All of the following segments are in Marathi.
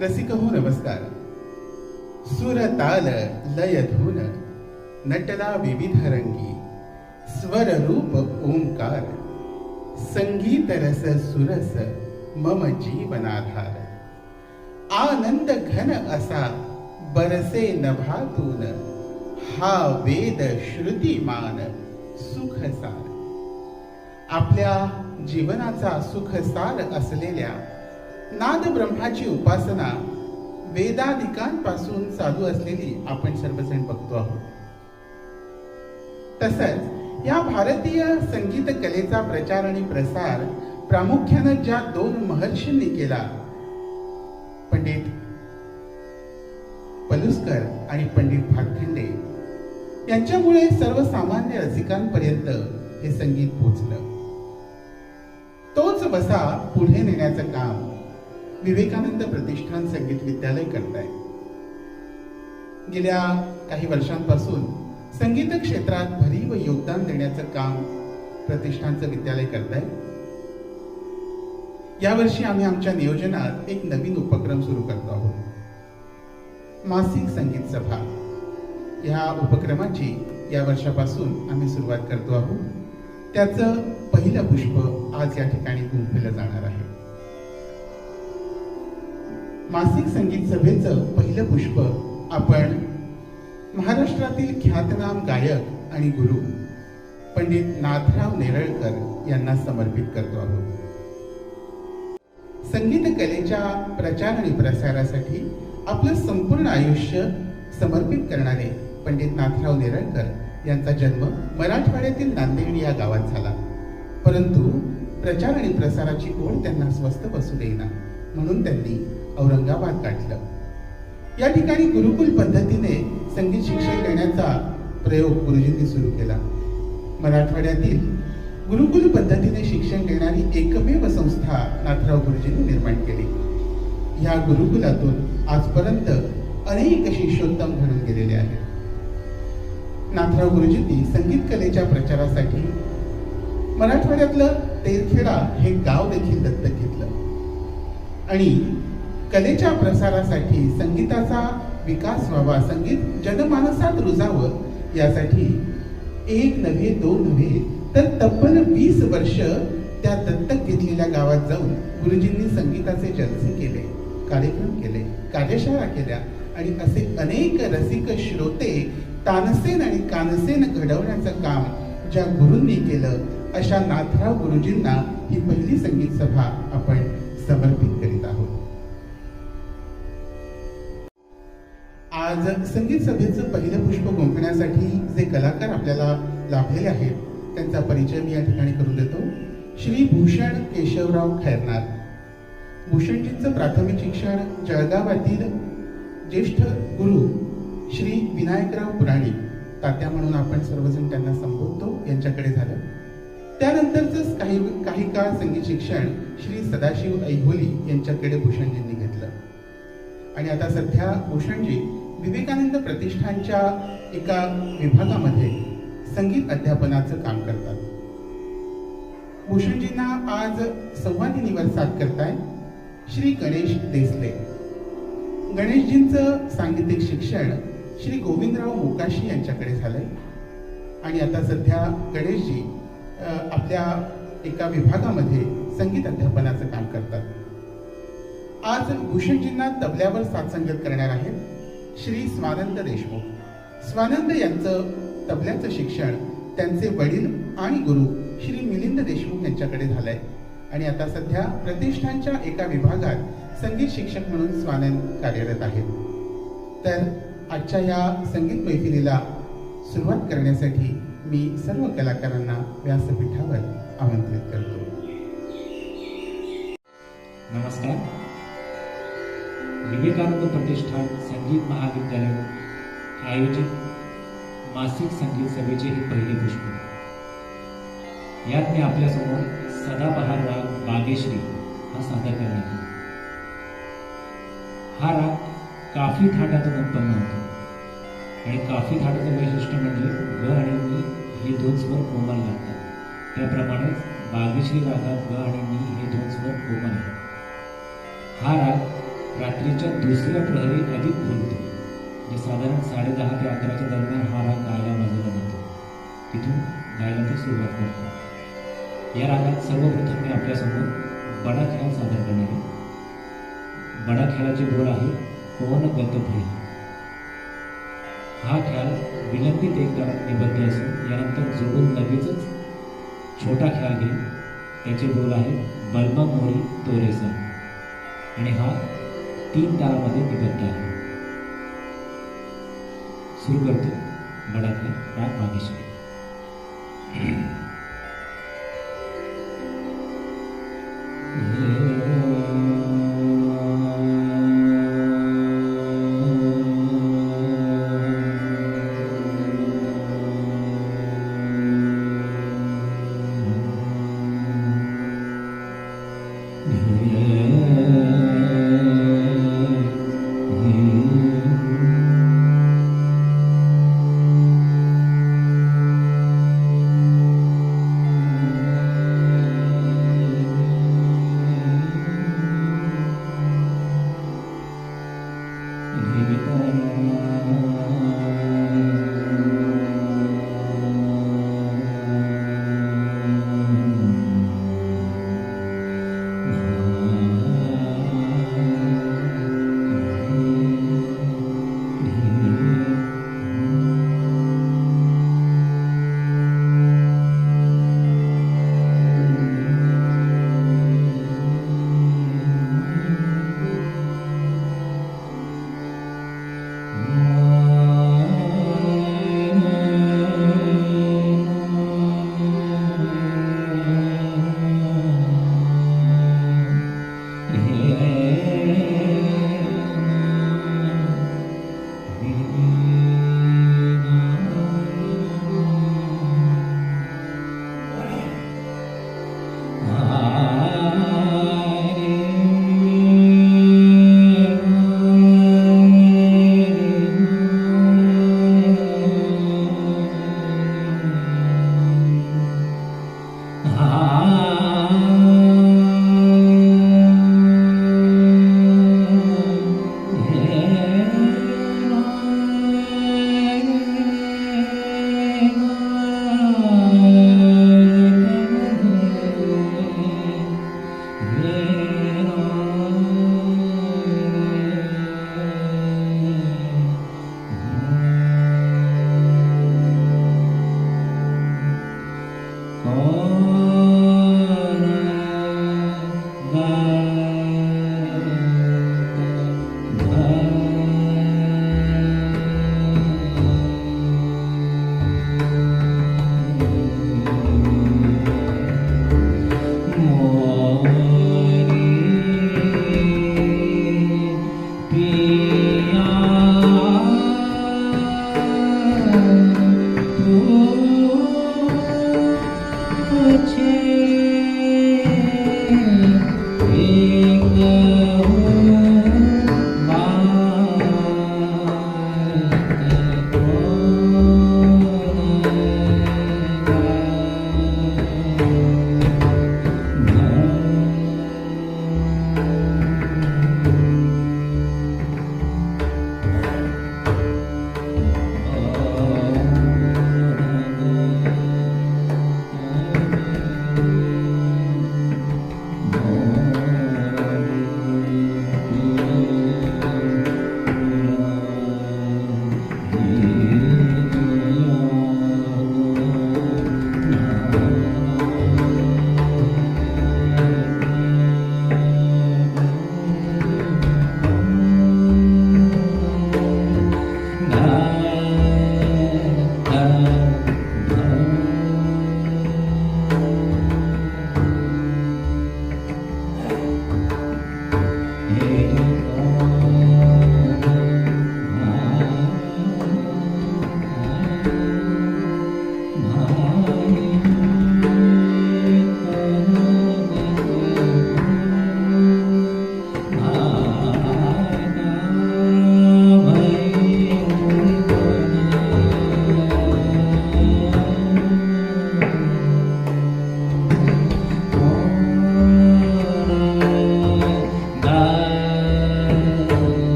रसिक हो नमस्कार. सुर ताल लय धून नटला विविध रंगी, स्वर रूप ओंकार, संगीत रस सुरस मम जीवनाधार. आनंद घन असा बरसे नभातून, हा वेद श्रुतिमान सुखसार. आपल्या जीवनाचा सुखसार असलेल्या नाद ब्रह्माची उपासना वेदाधिकांपासून चालू असलेली आपण सर्वजण बघतो आहोत. तसंच या भारतीय संगीत कलेचा प्रचार आणि प्रसार प्रामुख्यानं ज्या दोन महर्षींनी केला, पंडित पलुसकर आणि पंडित भातखंडे, यांच्यामुळे सर्वसामान्य रसिकांपर्यंत हे संगीत पोचलं. तोच वसा पुढे नेण्याचं काम विवेकानंद प्रतिष्ठान संगीत विद्यालय करताय. गेल्या काही वर्षांपासून संगीत क्षेत्रात भरीव योगदान देण्याचं काम प्रतिष्ठानचं विद्यालय करताय. यावर्षी आम्ही आमच्या नियोजनात एक नवीन उपक्रम सुरू करतो आहोत, मासिक संगीत सभा. या उपक्रमाची या वर्षापासून आम्ही सुरुवात करतो आहोत. त्याचं पहिलं पुष्प आज या ठिकाणी गुंफलं जाणार आहे. मासिक संगीत सभेचं पहिलं पुष्प आपण महाराष्ट्रातील ख्यातनाम गायक आणि गुरु पंडित नाथराव नेरळकर यांना समर्पित करतो आहोत. संगीत कलेच्या प्रचार आणि प्रसारासाठी आपलं संपूर्ण आयुष्य समर्पित करणारे पंडित नाथराव नेरळकर यांचा जन्म मराठवाड्यातील नांदेड या गावात झाला. परंतु प्रचार आणि प्रसाराची ओढ त्यांना स्वस्थ बसू देईना, म्हणून त्यांनी औरंगाबाद गाठलं. या ठिकाणी गुरुकुल पद्धतीने संगीत शिक्षण देण्याचा प्रयोग गुरुजींनी सुरू केला. मराठवाड्यातील गुरुकुल पद्धतीने शिक्षण देणारी एकमेव संस्था नाथराव गुरुजींनी निर्माण केली. या गुरुकुलातून आजपर्यंत अनेक शिष्योत्तम घडून गेलेले आहेत. नाथराव गुरुजींनी संगीत कलेच्या प्रचारासाठी मराठवाड्यातलं तेरखेडा हे गाव देखील दत्तक घेतलं आणि कलेच्या प्रसारासाठी संगीताचा विकास व्हावा, संगीत जनमानसात रुजावं, यासाठी एक नव्हे दोन नव्हे तर तब्बल 20 वर्ष त्या दत्तक घेतलेल्या गावात जाऊन गुरुजींनी संगीताचे जलसे केले, कार्यक्रम केले, कार्यशाळा केल्या आणि असे अनेक रसिक श्रोते तानसेन आणि कानसेन घडवण्याचं काम ज्या गुरूंनी केलं, अशा नाथराव गुरुजींना ही पहिली संगीत सभा आपण समर्पित करीत आहोत. आज संगीत सभेचं पहिलं पुष्प गुंफण्यासाठी जे कलाकार आपल्याला लाभलेले आहेत त्यांचा परिचय मी या ठिकाणी करून देतो. श्री भूषण केशवराव खैरनार. भूषणजींचं प्राथमिक शिक्षण जळगावातील ज्येष्ठ गुरु श्री विनायकराव पुराणी, तात्या म्हणून आपण सर्वजण त्यांना संबोधतो, यांच्याकडे झालं. त्यानंतरच काही काळ संगीत शिक्षण श्री सदाशिव ऐहोली यांच्याकडे भूषणजींनी घेतलं आणि आता सध्या भूषणजी विवेकानंद प्रतिष्ठानच्या एका विभागामध्ये संगीत अध्यापनाचं काम करतात. भूषणजींना आज संवादिनीवर साथ करताय श्री गणेश देसले. गणेशजींचं सांगीतिक शिक्षण श्री गोविंदराव मोकाशी यांच्याकडे झालंय आणि आता सध्या गणेशजी आपल्या एका विभागामध्ये संगीत अध्यापनाचं काम करतात. आज भूषणजींना तबल्यावर साथसंगत करणार आहेत श्री स्वानंद देशमुख. स्वानंद यांचं तबल्याचं शिक्षण त्यांचे वडील आणि गुरु श्री मिलिंद देशमुख यांच्याकडे झालंय आणि आता सध्या प्रतिष्ठानच्या एका विभागात संगीत शिक्षक म्हणून स्वानंद कार्यरत आहेत. तर आजच्या या संगीत मैफिलीला सुरुवात करण्यासाठी मी सर्व कलाकारांना व्यासपीठावर आमंत्रित करतो. नमस्कार. विवेकानंद प्रतिष्ठान संगीत महाविद्यालय आयोजित मासिक संगीत सभेचे हे पहिले पुष्प. यात मी आपल्यासमोर सदाबहार राग बागेश्री हा सादर करणार आहे. हा राग काफी थाटातून उत्पन्न होतो आणि काफी थाटाचं वैशिष्ट्य म्हणजे ग आणि मी हे दोन स्वर कोमल लागतात. त्याप्रमाणेच बागेश्री रागात ग आणि मी हे दोन स्वर कोमल आहेत. हा राग रात्रीच्या दुसऱ्या प्रहरी अधिक खुलतो. म्हणजे साधारण 10:30 ते 11च्या दरम्यान हा राग गायला वाजवला जातो. तिथून गायला ते सुरुवात करतो. या रागात सर्वप्रथम मी आपल्यासमोर बडा ख्याल सादर करणार आहे. बडा ख्यालाचे बोल आहे कोण गत भई. हा ख्याल विलंबित एक तालात निबद्ध असून यानंतर जोडून लगेचच छोटा ख्याल घेईल. त्याचे बोल आहेत बलमा मोरी तोरेसा आणि हा 3 तालामध्ये निबद्ध आहे. सुरू करतो बडा ख्याल राग मागेश्वरी.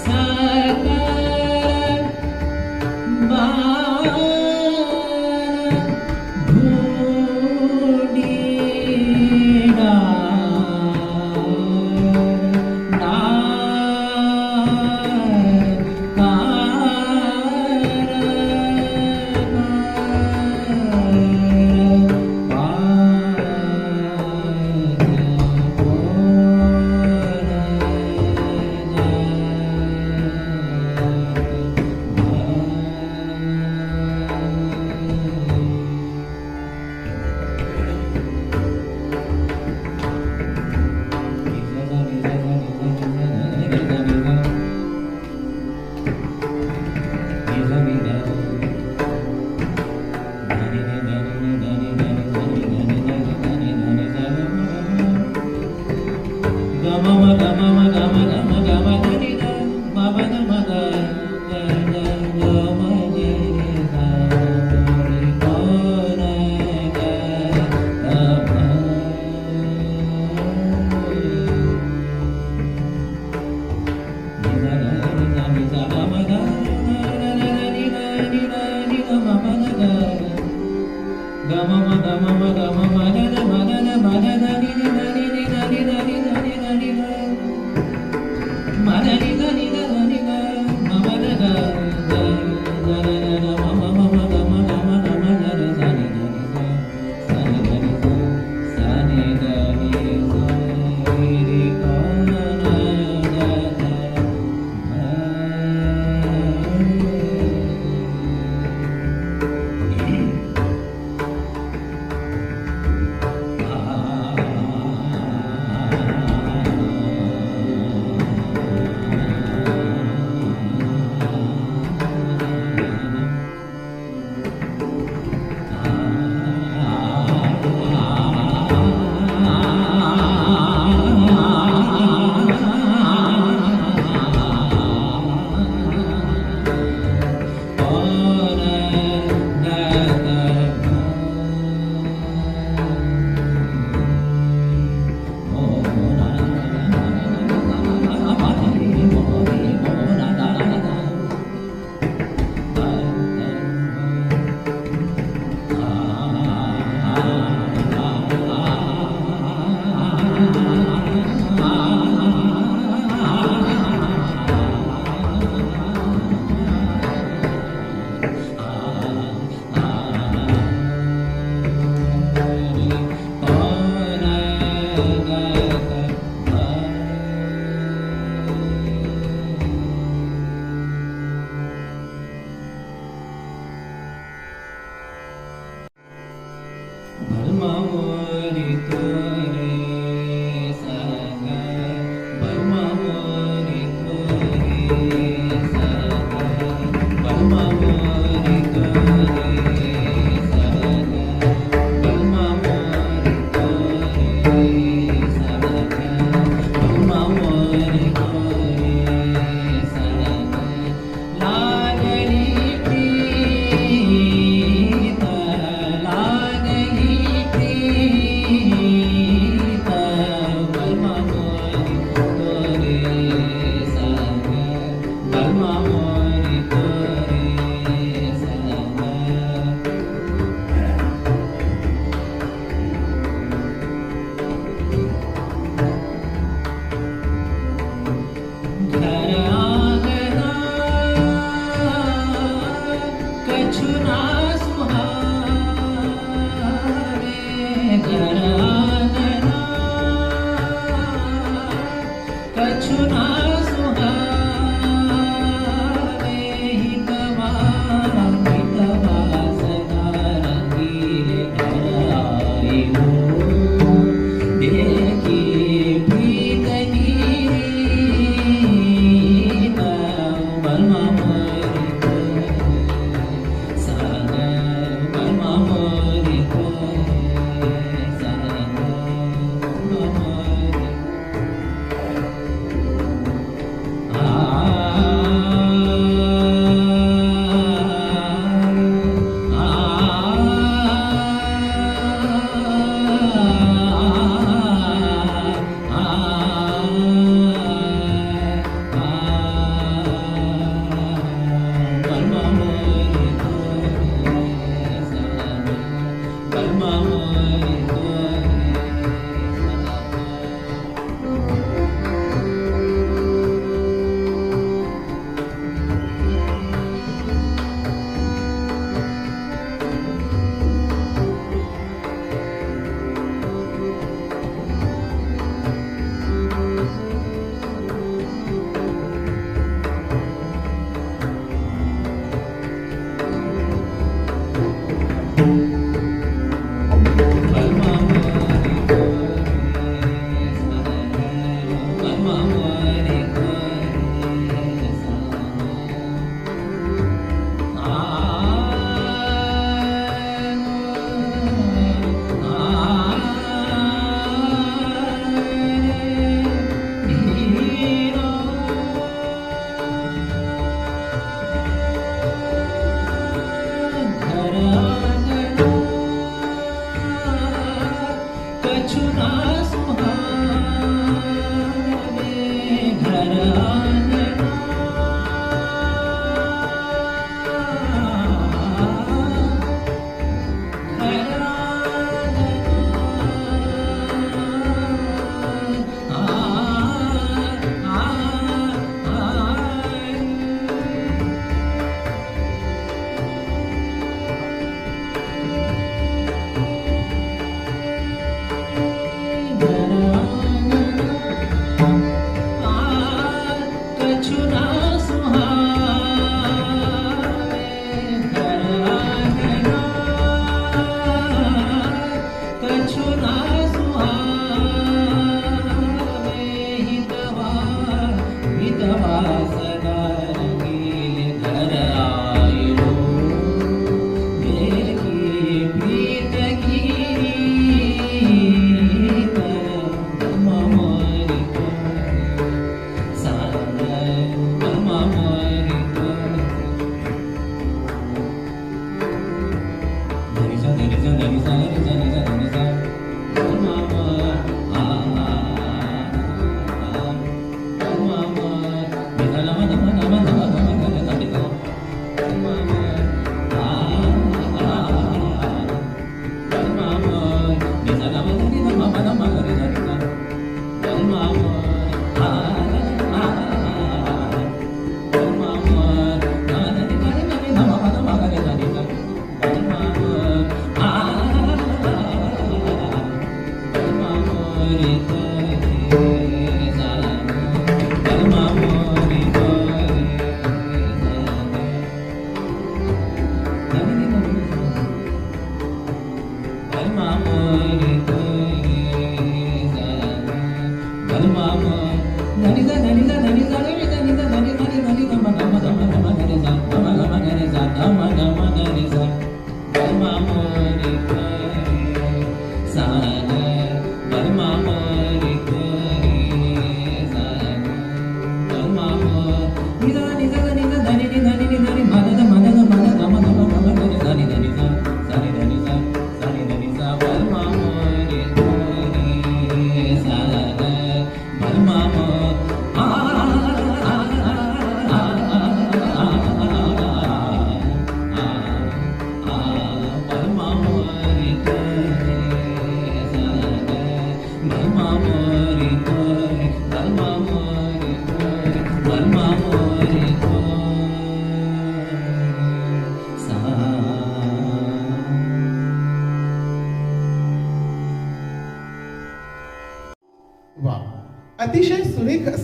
साकार बाण धुंडीडा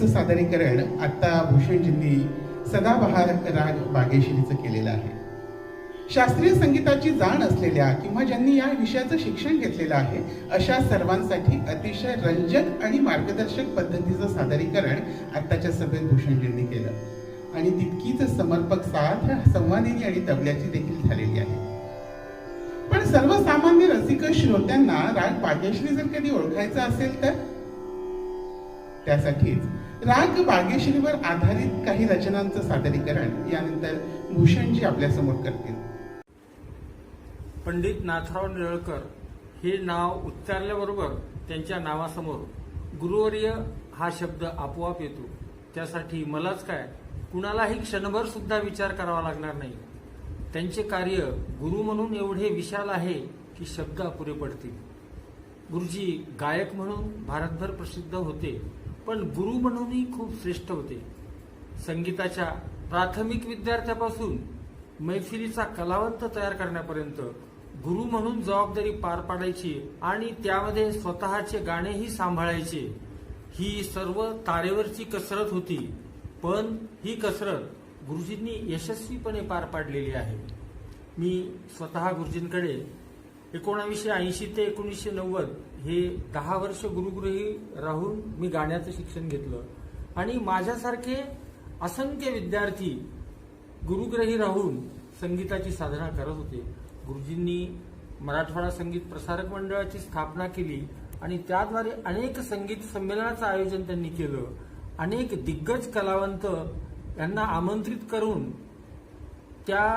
याचं सादरीकरण आता भूषणजींनी सदाबहार राग बागेश्रीचं केलेलं आहे. शास्त्रीय संगीताची जाण असलेल्या किंवा ज्यांनी या विषयाचं शिक्षण घेतलेलं आहे अशा सर्वांसाठी अतिशय रंजक आणि मार्गदर्शक पद्धतीचं सादरीकरण आत्ताच्या सभेत भूषणजींनी केलं आणि तितकीच समर्पक साथ संवादिनी आणि तबल्याची देखील झालेली आहे. पण सर्वसामान्य रसिक श्रोत्यांना राग बागेश्री जर कधी ओळखायचा असेल तर त्यासाठीच राग बागेश्रीवर आधारित काही रचनांचं सादरीकरण यानंतर भूषणजी आपल्या समोर करतील. पंडित नाथराव निरळकर हे नाव उच्चारल्याबरोबर त्यांच्या नावासमोर गुरुवर्य हा शब्द आपोआप येतो. त्यासाठी मलाच काय कुणालाही क्षणभर सुद्धा विचार करावा लागणार नाही. त्यांचे कार्य गुरु म्हणून एवढे विशाल आहे की शब्द अपुरे पडतील. गुरुजी गायक म्हणून भारतभर प्रसिद्ध होते, पण गुरु म्हणूनही खूप श्रेष्ठ होते. संगीताच्या प्राथमिक विद्यार्थ्यापासून मैफिलीचा कलावंत तयार करण्यापर्यंत गुरु म्हणून जबाबदारी पार पाडायची आणि त्यामध्ये स्वतःचे गाणेही सांभाळायचे. ही सर्व तारेवरची कसरत होती, पण ही कसरत गुरुजींनी यशस्वीपणे पार पाडलेली आहे. मी स्वतः गुरुजींकडे 1980 ते 1990 हे 10 वर्ष गुरुगृही राहून मी गाण्याचं शिक्षण घेतलं आणि माझ्यासारखे असंख्य विद्यार्थी गुरुगृही राहून संगीताची साधना करत होते. गुरुजींनी मराठवाडा संगीत प्रसारक मंडळाची स्थापना केली आणि त्याद्वारे अनेक संगीत संमेलनाचं आयोजन त्यांनी केलं. अनेक दिग्गज कलावंत यांना आमंत्रित करून त्या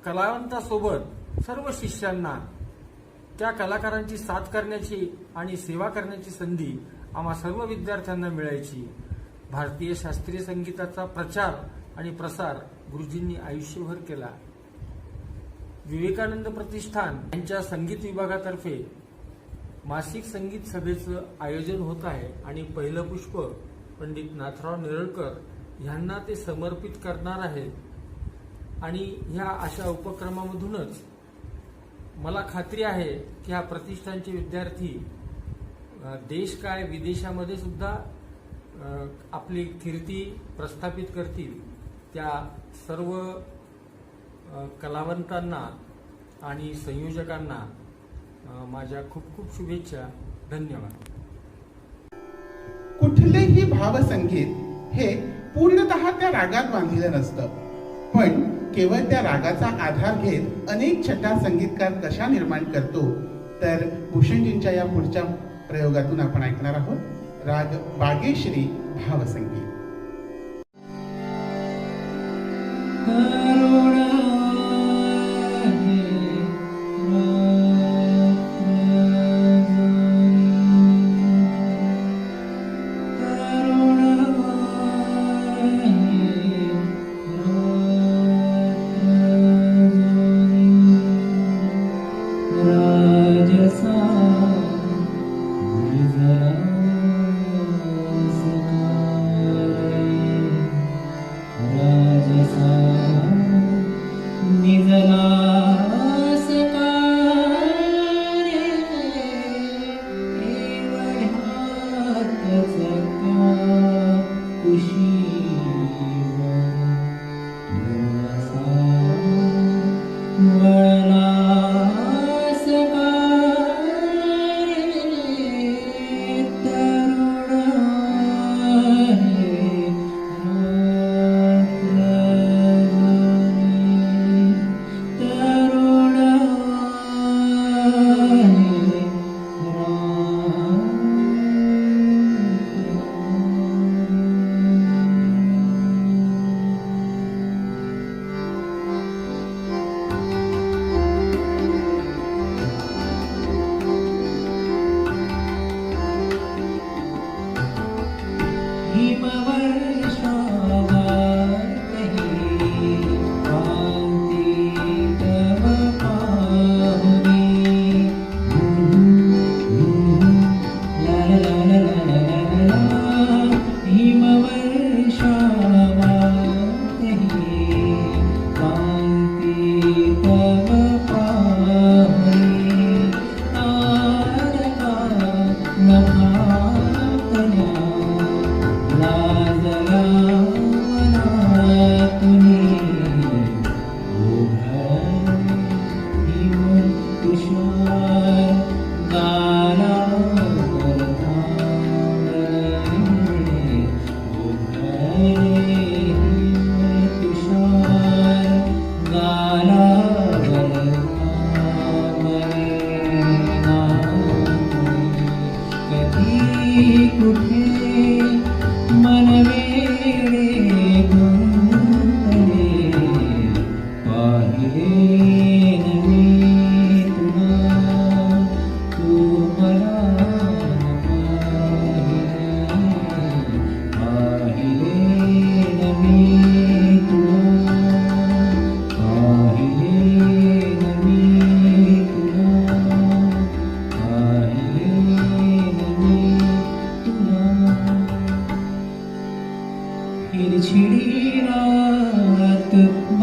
कलावंतासोबत सर्व शिष्यांना त्या कलाकारांची साथ करण्याची आणि सेवा करण्याची संधी आम्हा सर्व विद्यार्थ्यांना मिळायची. भारतीय शास्त्रीय संगीताचा प्रचार आणि प्रसार गुरुजींनी आयुष्यभर केला. विवेकानंद प्रतिष्ठान यांच्या संगीत विभागातर्फे मासिक संगीत सभेचं आयोजन होत आहे आणि पहिलं पुष्प पंडित नाथराव निरळकर यांना ते समर्पित करणार आहेत आणि ह्या अशा उपक्रमामधूनच मला खात्री आहे की ह्या प्रतिष्ठानचे विद्यार्थी देश काय विदेशामध्ये सुद्धा आपली कीर्ती प्रस्थापित करतील. त्या सर्व कलावंतांना आणि संयोजकांना माझ्या खूप खूप शुभेच्छा. धन्यवाद. कुठलेही भावसंगीत हे पूर्णतः त्या रागात बांधलेलं नसतं, पण केवळ त्या रागाचा आधार घेत अनेक छटा संगीतकार कशा निर्माण करतो तर भूषणजींच्या या पुढच्या प्रयोगातून आपण ऐकणार आहोत राग बागेश्री भावसंगीत.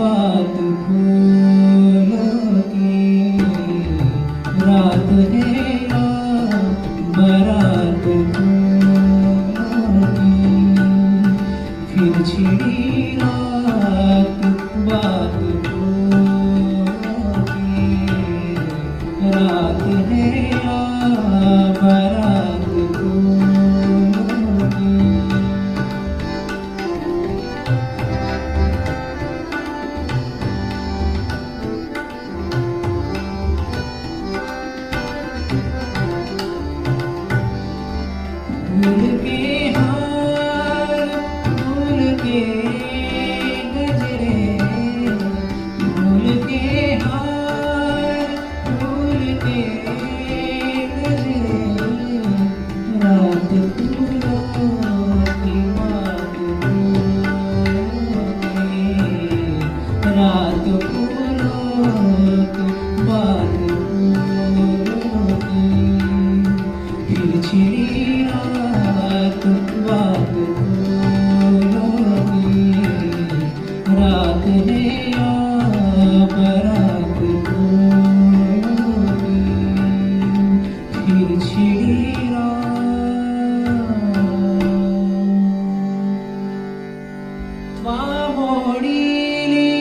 बात खोलो की रात है या बारात खोलो की फिर छिड़ी रात बात खोलो की रात है या बारात खोलो की फूल के हार फूल के गजरे फूल के हार फूल के गजरे रात फूलों की बात बोले रात फूलों की बात बोले फिर छिड़ी रात बात बोलोगी रात है या बारात बोलोगी फिर छिड़ी रात मोडीली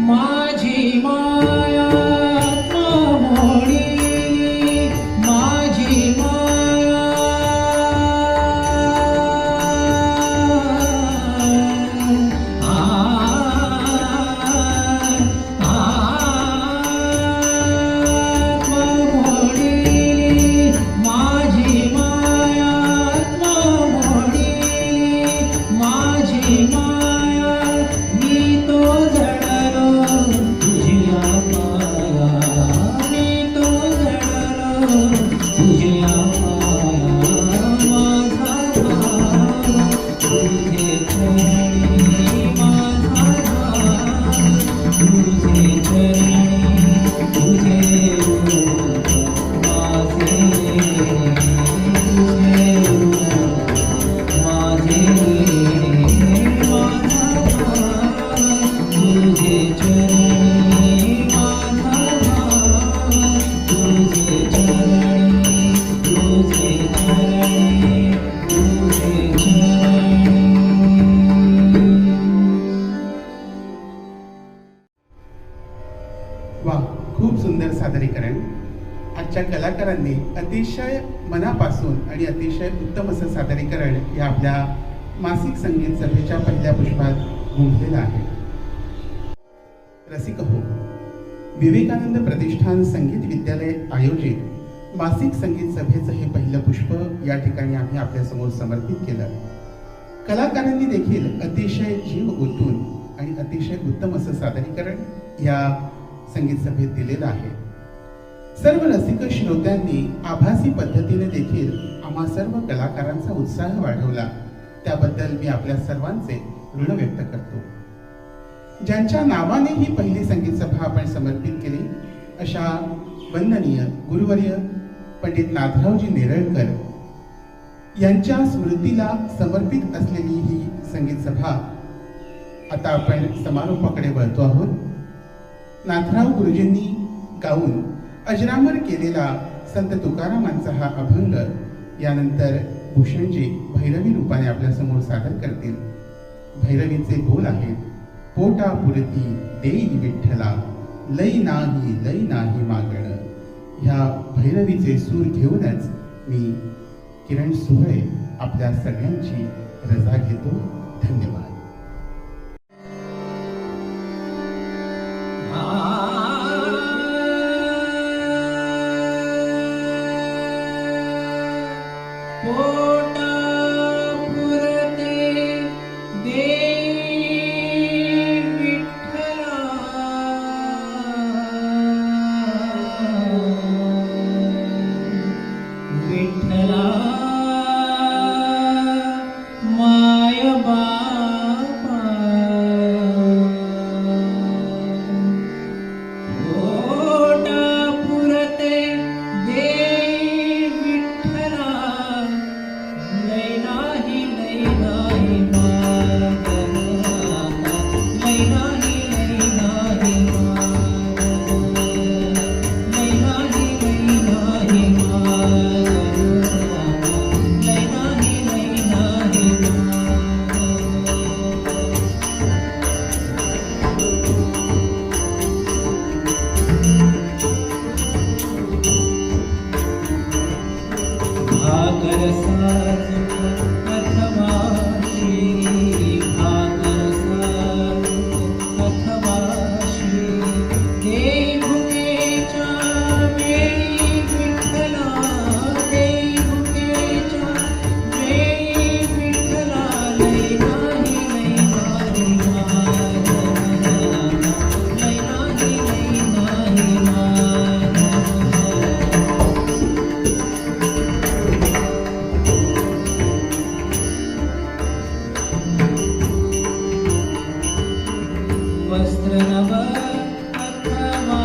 माझी माया मोडीली माझी माया मोडीली माझी माया मोडीली माझी माया मी तो जडलो तुझ्या माया मी तो जडलो तुझ्या माया माझा भाव तुझे चरणी माझा भाव तुझे चरणी तुझे रूप माझे तुझे रूप माझे माझा भाव तुझे चरणी माझा भाव तुझे चरणी तुझे चरणी तुझे चरणी वा, खूप सुंदर सादरीकरण. आजच्या कलाकारांनी अतिशय मनापासून आणि अतिशय उत्तम असं सादरीकरण या आपल्या मासिक संगीत सभेच्या पहिल्या पुष्पात गुंफलेलं आहे. रसिक हो, विवेकानंद प्रतिष्ठान संगीत विद्यालय आयोजित मासिक संगीत सभेचं हे पहिलं पुष्प या ठिकाणी आम्ही आपल्यासमोर समर्पित केलं. कलाकारांनी देखील अतिशय जीव ओतून आणि अतिशय उत्तम असं सादरीकरण या संगीत सभेत दिलेलं आहे. सर्व रसिक श्रोत्यांनी आभासी पद्धतीने देखील आम्हा सर्व कलाकारांचा उत्साह वाढवला. त्याबद्दल मी आपल्या सर्वांचे ऋण व्यक्त करतो. ज्यांच्या नावाने ही पहिली संगीत सभा आपण समर्पित केली अशा वंदनीय गुरुवर्य पंडित नाथरावजी नेरळकर यांच्या स्मृतीला समर्पित असलेली ही संगीत सभा आता आपण समारोपाकडे वळतो आहोत. नाथराव गुरुजींनी गाऊन अजरामर केलेला संत तुकारामांचा हा अभंग यानंतर भूषणजी भैरवी रूपाने आपल्यासमोर सादर करतील. भैरवीचे बोल आहेत: पोटा पुरती देई विठ्ठला, लई नाही मागण. ह्या भैरवीचे सूर घेऊनच मी किरण सुहळे आपल्या सगळ्यांची रजा घेतो. धन्यवाद. पोटा पुरते देई विठ्ठला, विठ्ठला माय बा वस्त्र नव अथवा